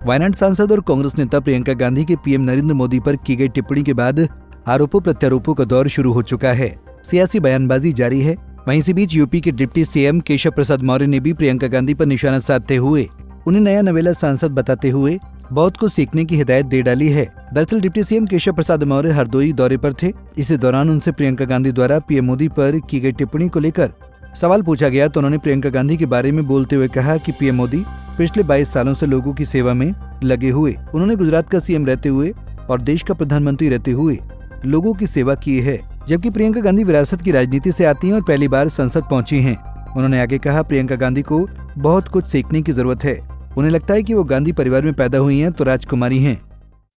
वायनाड सांसद और कांग्रेस नेता प्रियंका गांधी के पीएम नरेंद्र मोदी पर की गई टिप्पणी के बाद आरोपों प्रत्यारोपों का दौर शुरू हो चुका है। सियासी बयानबाजी जारी है। वहीं इसी बीच यूपी के डिप्टी सीएम केशव प्रसाद मौर्य ने भी प्रियंका गांधी पर निशाना साधते हुए उन्हें नया नवेला सांसद बताते हुए बहुत कुछ सीखने की हिदायत दे डाली है। दरअसल डिप्टी सीएम केशव प्रसाद मौर्य हरदोई दौरे पर थे। इसी दौरान उनसे प्रियंका गांधी द्वारा पीएम मोदी पर की गई टिप्पणी को लेकर सवाल पूछा गया तो उन्होंने प्रियंका गांधी के बारे में बोलते हुए कहा कि पीएम मोदी पिछले 22 सालों से लोगों की सेवा में लगे हुए। उन्होंने गुजरात का सीएम रहते हुए और देश का प्रधानमंत्री रहते हुए लोगों की सेवा की है, जबकि प्रियंका गांधी विरासत की राजनीति से आती हैं और पहली बार संसद पहुंची हैं। उन्होंने आगे कहा, प्रियंका गांधी को बहुत कुछ सीखने की जरूरत है। उन्हें लगता है कि वो गांधी परिवार में पैदा हुई हैं तो राजकुमारी हैं।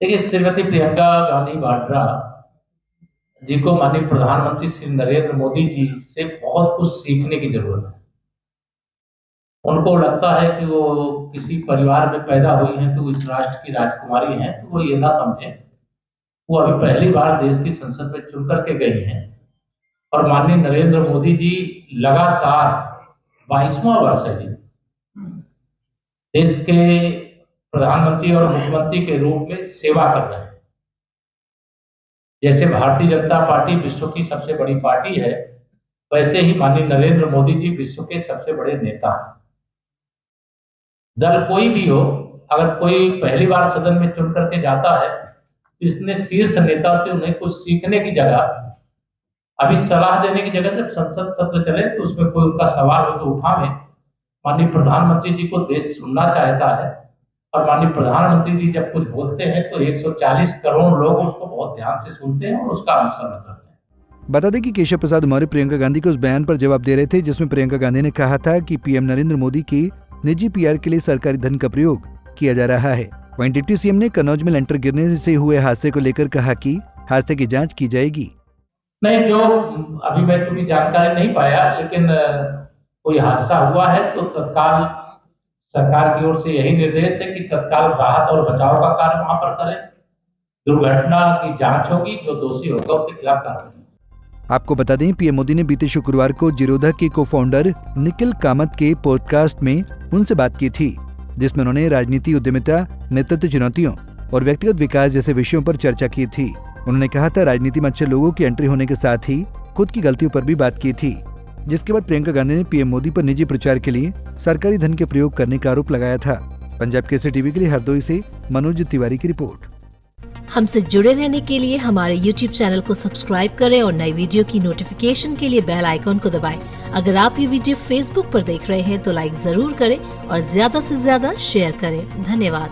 देखिए, श्रीमती प्रियंका गांधी वाड्रा जी को माननीय प्रधानमंत्री श्री नरेंद्र मोदी जी से बहुत कुछ सीखने की जरूरत है। उनको लगता है कि वो किसी परिवार में पैदा हुई हैं तो वो इस राष्ट्र की राजकुमारी हैं, तो वो ये ना समझें वो अभी पहली बार देश की संसद में चुन करके गई हैं और माननीय नरेंद्र मोदी जी लगातार 22वां वर्ष है जी देश के प्रधानमंत्री और मुख्यमंत्री के रूप में सेवा कर रहे हैं। जैसे भारतीय जनता पार्टी विश्व की सबसे बड़ी पार्टी है, वैसे ही माननीय नरेंद्र मोदी जी विश्व के सबसे बड़े नेता हैं। दल कोई भी हो, अगर कोई पहली बार सदन में चुन करके जाता है तो इसने शीर्ष नेता से उन्हें कुछ सीखने की जगह, अभी सलाह देने की जगह जब संसद सत्र चले तो उसमें कोई उनका सवाल हो तो उठावे। माननीय प्रधानमंत्री जी को देश सुनना चाहता है और माननीय प्रधानमंत्री जी जब कुछ बोलते हैं तो 140 करोड़ लोग उसको बहुत ध्यान से सुनते हैं और उसका अनुसरण करते हैं। बता दें कि केशव प्रसाद मौर्य प्रियंका गांधी के उस बयान पर जवाब दे रहे थे जिसमें प्रियंका गांधी ने कहा था कि पीएम नरेंद्र मोदी की निजी पीआर के लिए सरकारी धन का प्रयोग किया जा रहा है। वहीं डिप्टी सीएम ने कन्नौज में लेंटर गिरने से हुए हादसे को लेकर कहा कि हादसे की जांच की जाएगी। नहीं, जो अभी मैं चूंकि जानकारी नहीं पाया, लेकिन कोई हादसा हुआ है तो तत्काल सरकार की ओर से यही निर्देश है कि तत्काल राहत और बचाव का कार्य वहां पर करें। दुर्घटना की जांच होगी, जो दोषी होगा उसके खिलाफ कार्रवाई। आपको बता दें, पीएम मोदी ने बीते शुक्रवार को जीरोधा के को-फाउंडर निखिल कामत के पॉडकास्ट में उनसे बात की थी, जिसमें उन्होंने राजनीति, उद्यमिता, नेतृत्व चुनौतियों और व्यक्तिगत विकास जैसे विषयों पर चर्चा की थी। उन्होंने कहा था राजनीति में अच्छे लोगों की एंट्री होने के साथ ही खुद की गलतियों पर भी बात की थी, जिसके बाद प्रियंका गांधी ने पीएम मोदी पर निजी प्रचार के लिए सरकारी धन के प्रयोग करने का आरोप लगाया था। पंजाब केसरी टीवी के लिए हरदोई से मनोज तिवारी की रिपोर्ट। हमसे जुड़े रहने के लिए हमारे YouTube चैनल को सब्सक्राइब करें और नई वीडियो की नोटिफिकेशन के लिए बेल आइकॉन को दबाएं। अगर आप ये वीडियो Facebook पर देख रहे हैं तो लाइक जरूर करें और ज्यादा से ज्यादा शेयर करें। धन्यवाद।